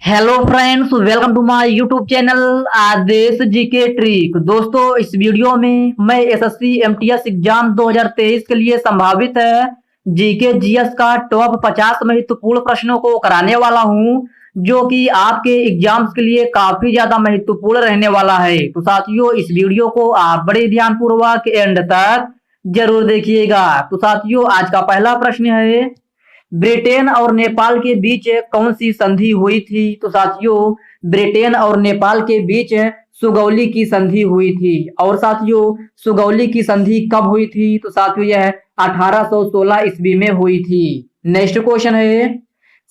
Hello friends, welcome to my YouTube channel Aadesh GK trick. दोस्तों, इस video में मैं एसएससी एमटीएस एग्जाम 2023 के लिए संभावित है जीके जीएस का टॉप 50 महत्वपूर्ण प्रश्नों को कराने वाला हूं, जो कि आपके एग्जाम्स के लिए काफी ज्यादा महत्वपूर्ण रहने वाला है। तो साथियों, इस वीडियो को आप बड़े ध्यान पूर्वक एंड तक जरूर देखिएगा। तो साथियों, आज का पहला प्रश्न है, ब्रिटेन और नेपाल के बीच कौन सी संधि हुई थी? तो साथियों, ब्रिटेन और नेपाल के बीच सुगौली की संधि हुई थी। और साथियों, सुगौली की संधि कब हुई थी? तो साथियों, यह 1816 ईस्वी में हुई थी। नेक्स्ट क्वेश्चन है,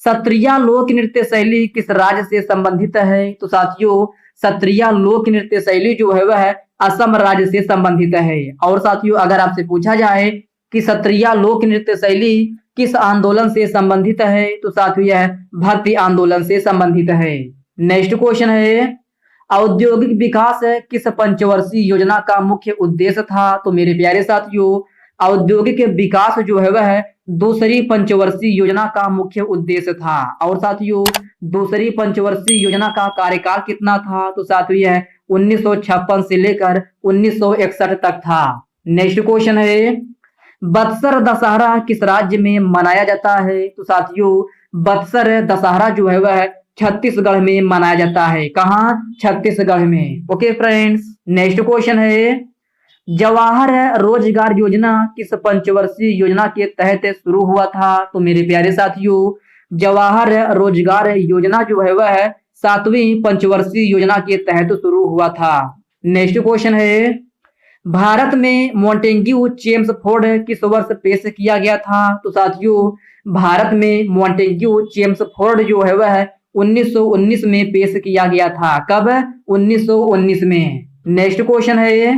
सत्रिया लोक नृत्य शैली किस राज्य से संबंधित है? तो साथियों, सत्रिया लोक नृत्य शैली जो है वह असम राज्य से संबंधित है। और साथियों, अगर आपसे पूछा जाए कि सत्रिया लोक नृत्य शैली किस आंदोलन से संबंधित है? तो साथियों, यह भक्ति आंदोलन से संबंधित है। नेक्स्ट क्वेश्चन है, औद्योगिक विकास किस पंचवर्षीय योजना का मुख्य उद्देश्य था? तो मेरे प्यारे साथियों, औद्योगिक विकास जो है वह दूसरी पंचवर्षीय योजना का मुख्य उद्देश्य था। और साथियों, दूसरी पंचवर्षीय योजना का कार्यकाल कितना था? तो साथियों, यह 1956 से लेकर 1961 तक था। नेक्स्ट क्वेश्चन है, बत्सर दशहरा किस राज्य में मनाया जाता है? तो साथियों, बत्सर दशहरा जो है वह छत्तीसगढ़ में मनाया जाता है। कहाँ? छत्तीसगढ़ में। ओके फ्रेंड्स, नेक्स्ट क्वेश्चन है, जवाहर रोजगार योजना किस पंचवर्षीय योजना के तहत शुरू हुआ था? तो मेरे प्यारे साथियों, जवाहर रोजगार योजना जो है वह 7वीं पंचवर्षीय योजना के तहत शुरू हुआ था। नेक्स्ट क्वेश्चन है, भारत में मॉन्टेग्यू चेम्सफोर्ड किस वर्ष पेश किया गया था? तो साथियों, भारत में मॉन्टेग्यू चेम्सफोर्ड जो है वह 1919 में पेश किया गया था। कब? 1919 में। नेक्स्ट क्वेश्चन है,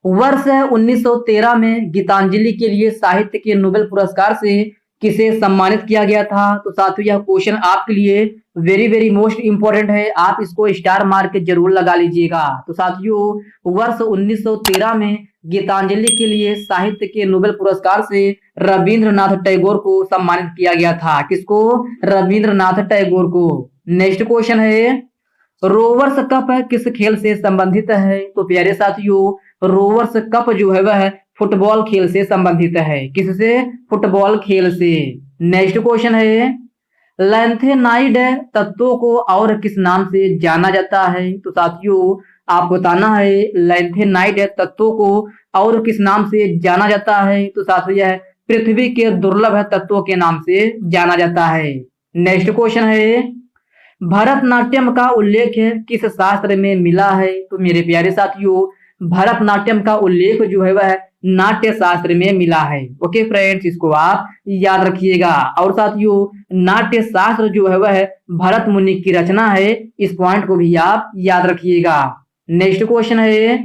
वर्ष 1913 में गीतांजलि के लिए साहित्य के नोबेल पुरस्कार से किसे सम्मानित किया गया था? तो साथियों, यह क्वेश्चन आपके लिए वेरी वेरी मोस्ट इंपॉर्टेंट है, आप इसको स्टार मार्क के जरूर लगा लीजिएगा। तो साथियों, वर्ष 1913 में गीतांजलि के लिए साहित्य के नोबेल पुरस्कार से रविंद्रनाथ टैगोर को सम्मानित किया गया था। किसको? रविंद्रनाथ टैगोर को। नेक्स्ट क्वेश्चन है, रोवर्स कप किस खेल से संबंधित है? तो प्यारे साथियों, रोवर्स कप जो है वह फुटबॉल खेल से संबंधित है। किससे? फुटबॉल खेल से। नेक्स्ट क्वेश्चन है, लैंथेनाइड तत्वों को और किस नाम से जाना जाता है? तो साथियों, आप बताना है लैंथेनाइड तत्वों को और किस नाम से जाना जाता है? तो साथियों, यह पृथ्वी के दुर्लभ तत्वों के नाम से जाना जाता है। नेक्स्ट क्वेश्चन है, भरतनाट्यम का उल्लेख किस शास्त्र में मिला है? तो मेरे प्यारे साथियों, भरतनाट्यम का उल्लेख जो है वह नाट्य शास्त्र में मिला है। ओके फ्रेंड्स, इसको आप याद रखिएगा। और साथियों, नाट्य शास्त्र जो है वह भरत मुनि की रचना है, इस पॉइंट को भी आप याद रखिएगा। नेक्स्ट क्वेश्चन है,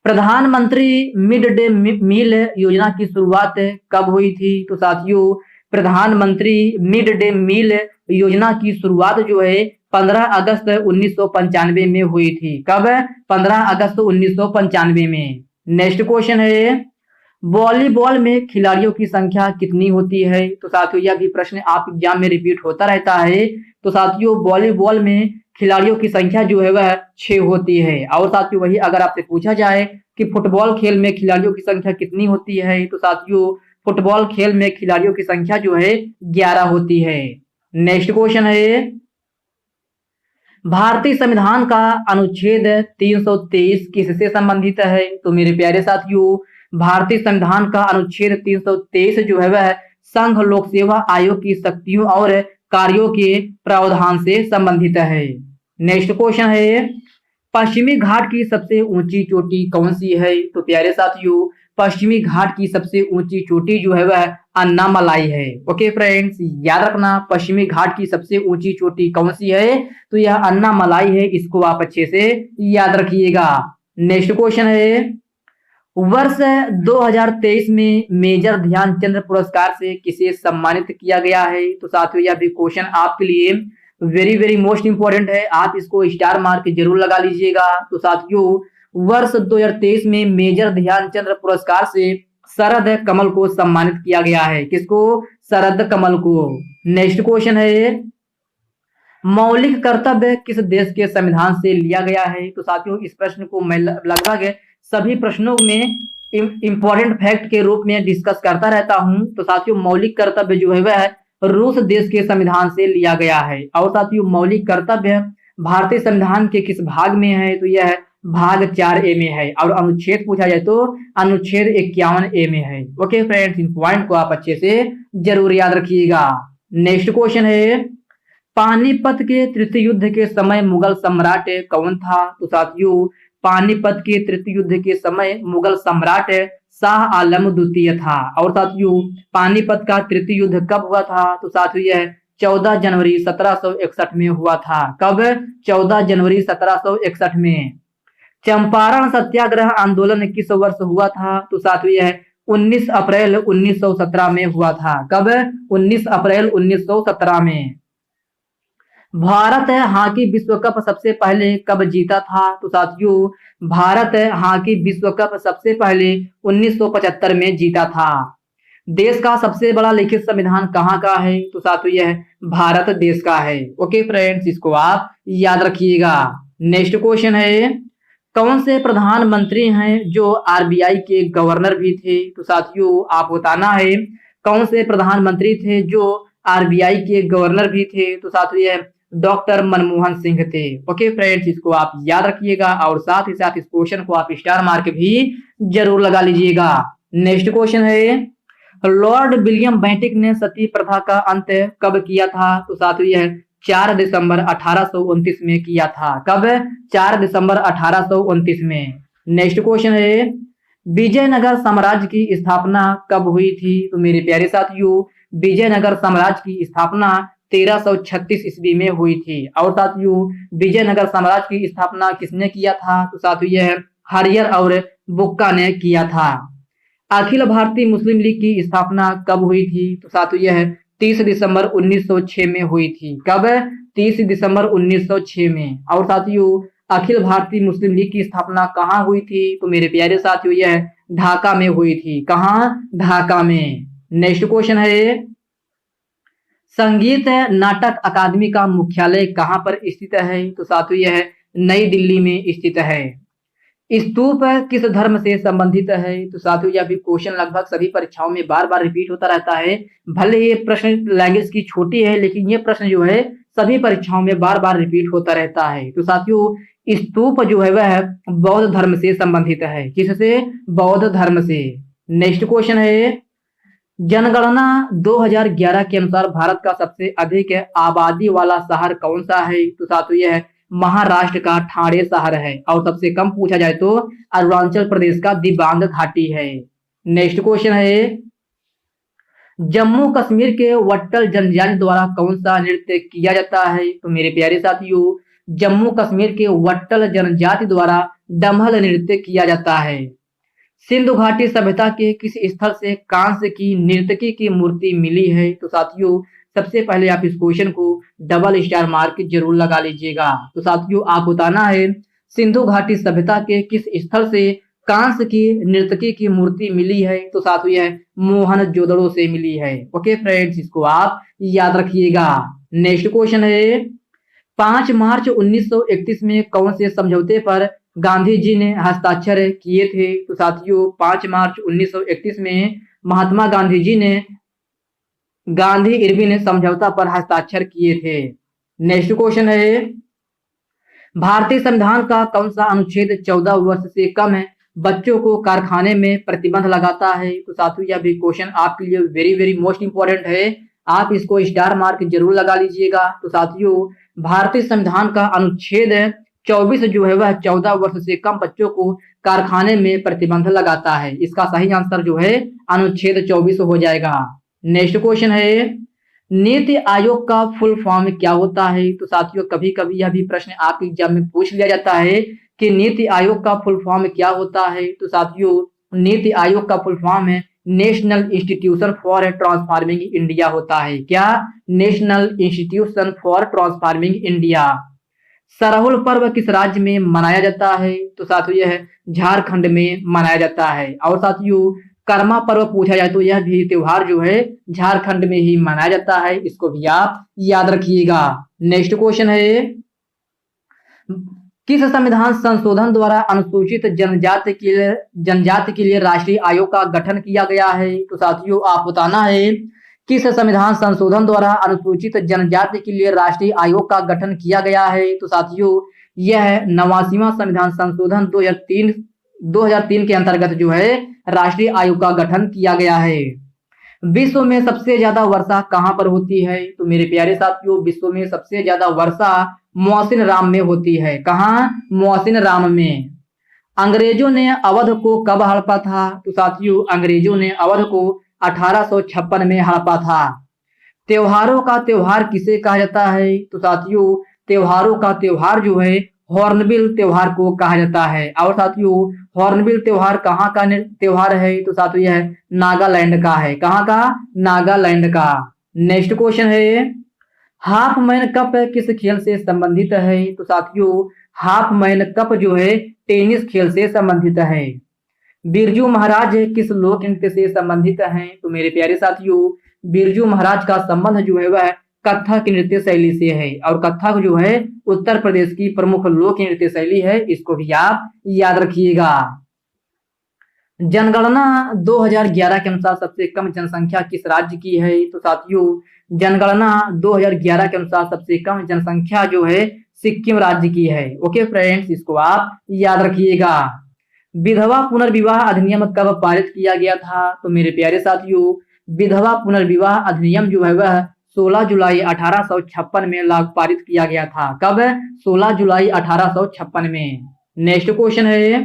प्रधानमंत्री मिड डे मील योजना की शुरुआत कब हुई थी? तो साथियों, प्रधानमंत्री मिड डे मील योजना की शुरुआत जो है 15 अगस्त 1995 में हुई थी। कब? 15 अगस्त 1995 में। नेक्स्ट क्वेश्चन है, वॉलीबॉल में खिलाड़ियों की संख्या कितनी होती है? तो साथियों, यह भी प्रश्न आप एग्जाम में रिपीट होता रहता है। तो साथियों, वॉलीबॉल में खिलाड़ियों की संख्या जो है वह 6 होती है। और साथियों, वही अगर आपसे पूछा जाए कि फुटबॉल खेल में खिलाड़ियों की संख्या कितनी होती है? तो साथियों, फुटबॉल खेल में खिलाड़ियों की संख्या जो है 11 होती है। नेक्स्ट क्वेश्चन है, भारतीय संविधान का अनुच्छेद 323 किससे संबंधित है? तो मेरे प्यारे साथियों, भारतीय संविधान का अनुच्छेद 323 जो है वह संघ लोक सेवा आयोग की शक्तियों और कार्यों के प्रावधान से संबंधित है। नेक्स्ट क्वेश्चन है, पश्चिमी घाट की सबसे ऊंची चोटी कौन सी है? तो प्यारे साथियों, पश्चिमी घाट की सबसे ऊंची चोटी जो है वह अन्नामलाई है। ओके फ्रेंड्स, याद रखना पश्चिमी घाट की सबसे ऊंची चोटी कौन सी है? तो यह अन्नामलाई है, इसको आप अच्छे से याद रखिएगा। नेक्स्ट क्वेश्चन है, वर्ष 2023 में मेजर ध्यानचंद पुरस्कार से किसे सम्मानित किया गया है? तो साथियों, यह भी क्वेश्चन आपके लिए वेरी वेरी मोस्ट इंपॉर्टेंट है, आप इसको स्टार मार्क जरूर लगा लीजिएगा। तो साथियों, वर्ष 2023 में मेजर ध्यानचंद पुरस्कार से शरद कमल को सम्मानित किया गया है। किसको? शरद कमल को। नेक्स्ट क्वेश्चन है, मौलिक कर्तव्य किस देश के संविधान से लिया गया है? तो साथियों इस प्रश्न को मैं लगभग सभी प्रश्नों में इंपॉर्टेंट फैक्ट के रूप में डिस्कस करता रहता हूं। तो साथियों मौलिक कर्तव्य जो है वह रूस देश के संविधान से लिया गया है। और साथियों मौलिक कर्तव्य भारतीय संविधान के किस भाग में है? तो यह भाग 4A में है। और अनुच्छेद पूछा जाए तो अनुच्छेद 51A में है। ओके फ्रेंड्स, इन पॉइंट को आप अच्छे से जरूर याद रखिएगा। नेक्स्ट क्वेश्चन है, पानीपत के तृतीय युद्ध के समय मुगल सम्राट कौन था? तो साथियों पानीपत के तृतीय युद्ध के समय मुगल सम्राट शाह आलम द्वितीय था। और साथियों पानीपत का तृतीय युद्ध कब हुआ था? तो साथियों यह 14 जनवरी 1761 में हुआ था। कब? 14 जनवरी 1761 में। चंपारण सत्याग्रह आंदोलन किस वर्ष हुआ था? तो साथियों यह 19 अप्रैल 1917 में हुआ था। कब? 19 अप्रैल 1917 में। भारत हॉकी विश्व कप सबसे पहले कब जीता था? तो साथियों भारत हॉकी विश्व कप सबसे पहले 1975 में जीता था। देश का सबसे बड़ा लिखित संविधान कहाँ का है? तो साथियों यह भारत देश का है। ओके फ्रेंड्स, इसको आप याद रखिएगा। नेक्स्ट क्वेश्चन है, कौन से प्रधानमंत्री हैं जो आरबीआई के गवर्नर भी थे? तो साथियों आप बताना है कौन से प्रधानमंत्री थे जो आरबीआई के गवर्नर भी थे? तो साथियों यह डॉक्टर मनमोहन सिंह थे। ओके फ्रेंड्स, इसको आप याद रखिएगा और साथ ही साथ इस क्वेश्चन को आप स्टार मार्क भी जरूर लगा लीजिएगा। नेक्स्ट क्वेश्चन है, लॉर्ड विलियम बेंटिक ने सती प्रथा का अंत कब किया था? तो साथियों यह 4 दिसंबर 1829 में किया था। कब? 4 दिसंबर 1829 में। नेक्स्ट क्वेश्चन है, विजयनगर साम्राज्य की स्थापना कब हुई थी? तो मेरे प्यारे साथियों विजयनगर साम्राज्य की स्थापना 1336 ईस्वी में हुई थी। और साथियों विजयनगर साम्राज्य की स्थापना किसने किया था? तो साथियों यह हरियर और बुक्का ने किया था। अखिल भारतीय मुस्लिम लीग की स्थापना कब हुई थी? तो साथियों यह 30 दिसंबर 1906 में हुई थी। कब? 30 दिसंबर 1906 में। और साथियों अखिल भारतीय मुस्लिम लीग की स्थापना कहाँ हुई थी? तो मेरे प्यारे साथियों यह ढाका में हुई थी। कहाँ? ढाका में। नेक्स्ट क्वेश्चन है, संगीत नाटक अकादमी का मुख्यालय कहाँ पर स्थित है? तो साथियों यह नई दिल्ली में स्थित है। स्तूप किस धर्म से संबंधित है? तो साथियों यह भी क्वेश्चन लगभग सभी परीक्षाओं में बार बार रिपीट होता रहता है। भले ये प्रश्न लैंग्वेज की छोटी है लेकिन ये प्रश्न जो है सभी परीक्षाओं में बार बार रिपीट होता रहता है। तो साथियों स्तूप जो है वह बौद्ध धर्म से संबंधित है। किससे? बौद्ध धर्म से। नेक्स्ट क्वेश्चन है, जनगणना 2011 के अनुसार भारत का सबसे अधिक आबादी वाला शहर कौन सा है? तो साथियों यह महाराष्ट्र का ठाणे शहर है। और सबसे कम पूछा जाए तो अरुणाचल प्रदेश का दिबांग घाटी है। नेक्स्ट क्वेश्चन है, जम्मू कश्मीर के वट्टल जनजाति द्वारा कौन सा नृत्य किया जाता है? तो मेरे प्यारे साथियों जम्मू कश्मीर के वट्टल जनजाति द्वारा डमहल नृत्य किया जाता है। सिंधु घाटी सभ्यता के किस स्थल से कांस्य की नर्तकी की मूर्ति मिली है? तो साथियों सबसे पहले आप इस क्वेश्चन को डबल स्टार मार्क जरूर लगा लीजिएगा। तो साथियों आप बताना है सिंधु घाटी सभ्यता के किस स्थल से कांस्य की नर्तकी की मूर्ति मिली है? तो साथियों यह मोहनजोदड़ो से मिली है। ओके फ्रेंड्स, इसको आप याद रखिएगा। नेक्स्ट क्वेश्चन है, 5 मार्च 1931 में कौन से समझौते पर गांधी जी ने हस्ताक्षर किए थे? तो साथियों 5 मार्च 1931 में महात्मा गांधी जी ने गांधी इरविन समझौता पर हस्ताक्षर किए थे। नेक्स्ट क्वेश्चन है, भारतीय संविधान का कौन सा अनुच्छेद 14 वर्ष से कम है बच्चों को कारखाने में प्रतिबंध लगाता है? तो साथियों यह भी क्वेश्चन आपके लिए वेरी वेरी मोस्ट इंपॉर्टेंट है। आप इसको स्टार मार्क जरूर लगा लीजिएगा। तो साथियों भारतीय संविधान का अनुच्छेद 24 जो है वह 14 वर्ष से कम बच्चों को कारखाने में प्रतिबंध लगाता है। इसका सही आंसर जो है अनुच्छेद 24 हो जाएगा। नेक्स्ट क्वेश्चन है, नीति आयोग का फुल फॉर्म क्या होता है? तो साथियों कभी कभी यह भी प्रश्न आपके एग्जाम में पूछ लिया जाता है कि नीति आयोग का फुल फॉर्म क्या होता है। तो साथियों नीति आयोग का फुल फॉर्म है national institution for transforming India होता है। क्या? National institution for transforming India. Sarhul पर्व किस राज्य में मनाया जाता है? तो साथियों यह झारखंड में मनाया जाता है। और साथियों कर्मा पर्व पूछा जाए तो यह भी त्योहार जो है झारखंड में ही मनाया जाता है, इसको भी आप याद रखिएगा। नेक्स्ट क्वेश्चन है, किस संविधान संशोधन द्वारा अनुसूचित जनजाति के लिए राष्ट्रीय आयोग का गठन किया गया है? तो साथियों आप बताना है किस संविधान संशोधन द्वारा अनुसूचित जनजाति के लिए राष्ट्रीय आयोग का गठन किया गया है? तो साथियों यह 89वां संविधान संशोधन 2003 के अंतर्गत जो है राष्ट्रीय आयोग का गठन किया गया है। विश्व में सबसे ज्यादा वर्षा कहां पर होती है? तो मेरे प्यारे साथियों विश्व में सबसे ज्यादा वर्षा मौसिन राम में होती है। कहां? मौसिन राम में। अंग्रेजों ने अवध को कब हड़पा था? तो साथियों अंग्रेजों ने अवध को 1856 में हड़पा था। त्योहारों का त्योहार किसे कहा जाता है? तो साथियों त्योहारों का त्योहार जो है हॉर्नबिल त्योहार को कहा जाता है। और साथियों हॉर्नबिल त्योहार कहाँ का त्योहार है? तो साथियों यह नागालैंड का है। कहाँ का? नागालैंड का। नेक्स्ट क्वेश्चन है, हाफ मैन कप किस खेल से संबंधित है? तो साथियों हाफ मैन कप जो है टेनिस खेल से संबंधित है। बिरजू महाराज किस लोक नृत्य से संबंधित हैं? तो मेरे प्यारे साथियों बिरजू महाराज का संबंध जो है वह कथक नृत्य शैली से है। और कथक जो है उत्तर प्रदेश की प्रमुख लोक नृत्य शैली है, इसको भी आप याद रखिएगा। जनगणना 2011 के अनुसार सबसे कम जनसंख्या किस राज्य की है? तो साथियों जनगणना 2011 के अनुसार सबसे कम जनसंख्या जो है सिक्किम राज्य की है। ओके फ्रेंड्स, इसको आप याद रखिएगा। विधवा पुनर्विवाह अधिनियम कब पारित किया गया था? तो मेरे प्यारे साथियों विधवा पुनर्विवाह अधिनियम जो है वह 16 जुलाई 1856 में पारित किया गया था। कब? 16 जुलाई 1856 में। नेक्स्ट क्वेश्चन है,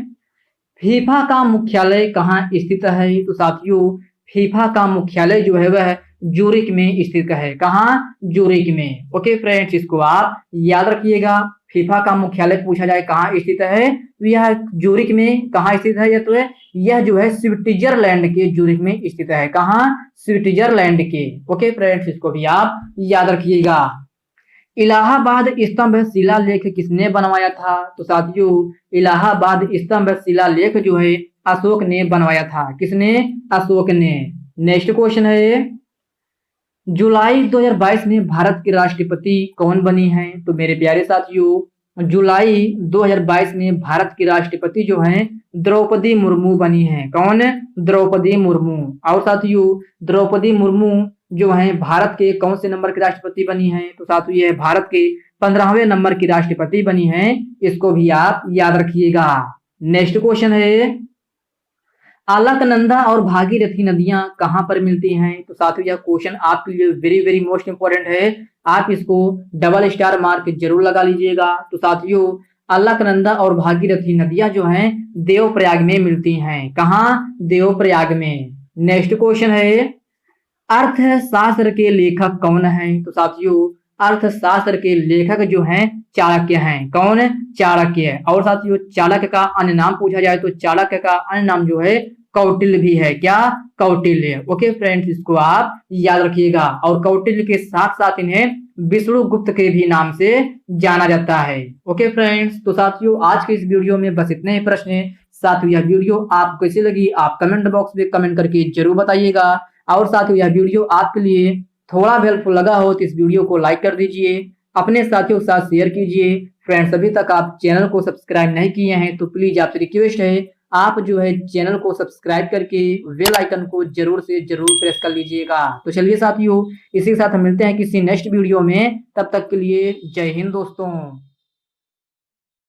फीफा का मुख्यालय कहाँ स्थित है? तो साथियों फीफा का मुख्यालय जो है वह जूरिक में स्थित है। कहाँ? जूरिक में। ओके फ्रेंड्स, इसको आप याद रखिएगा। फीफा का मुख्यालय पूछा जाए कहाँ स्थित है तो यह जूरिक में। कहाँ स्थित है? तो यह जो है स्विट्जरलैंड के जूरिक में स्थित है। कहाँ? स्विट्जरलैंड के। ओके फ्रेंड्स, इसको भी आप याद रखिएगा। इलाहाबाद स्तंभ शिलालेख किसने बनवाया था? तो साथियों इलाहाबाद स्तंभ शिलालेख जो है अशोक ने बनवाया था। किसने? अशोक ने। नेक्स्ट क्वेश्चन है, जुलाई 2022 में भारत की राष्ट्रपति कौन बनी है? तो मेरे प्यारे साथियों जुलाई 2022 में भारत की राष्ट्रपति जो हैं द्रौपदी मुर्मू बनी है। कौन? द्रौपदी मुर्मू। और साथियों द्रौपदी मुर्मू जो हैं भारत के कौन से नंबर की राष्ट्रपति बनी है? तो साथियों यह भारत के 15वें नंबर की राष्ट्रपति बनी है, इसको भी आप याद रखिएगा। नेक्स्ट क्वेश्चन है, अलकनंदा और भागीरथी नदियां कहां पर मिलती हैं? तो साथियों यह क्वेश्चन आपके लिए वेरी वेरी मोस्ट इंपोर्टेंट है, आप इसको डबल स्टार मार्क जरूर लगा लीजिएगा। तो साथियों अलकनंदा और भागीरथी नदियां जो हैं देवप्रयाग में मिलती हैं। कहाँ? देवप्रयाग में। नेक्स्ट क्वेश्चन है, अर्थशास्त्र के लेखक कौन है? तो साथियों अर्थशास्त्र के लेखक जो हैं चाणक्य हैं। कौन? चाणक्य। और साथियों चाणक्य का अन्य नाम पूछा जाए तो चाणक्य का अन्य नाम जो है कौटिल्य भी है। क्या? कौटिल्य। ओके फ्रेंड्स, इसको आप याद रखिएगा। और कौटिल्य के साथ साथ इन्हें विष्णुगुप्त के भी नाम से जाना जाता है। ओके फ्रेंड्स, तो साथियों आज के इस वीडियो में बस इतने ही प्रश्न हैं। साथियों यह वीडियो आपको कैसी लगी आप कमेंट बॉक्स में कमेंट करके जरूर बताइएगा। और साथियों यह वीडियो आपके लिए थोड़ा भी हेल्पफुल लगा हो तो इस वीडियो को लाइक कर दीजिए, अपने साथियों के साथ शेयर कीजिए। फ्रेंड्स अभी तक आप चैनल को सब्सक्राइब नहीं किए हैं तो प्लीज आपसे रिक्वेस्ट है आप जो है चैनल को सब्सक्राइब करके बेल आइकन को जरूर से जरूर प्रेस कर लीजिएगा। तो चलिए साथियों इसी के साथ हम मिलते हैं किसी नेक्स्ट वीडियो में, तब तक के लिए जय हिंद दोस्तों।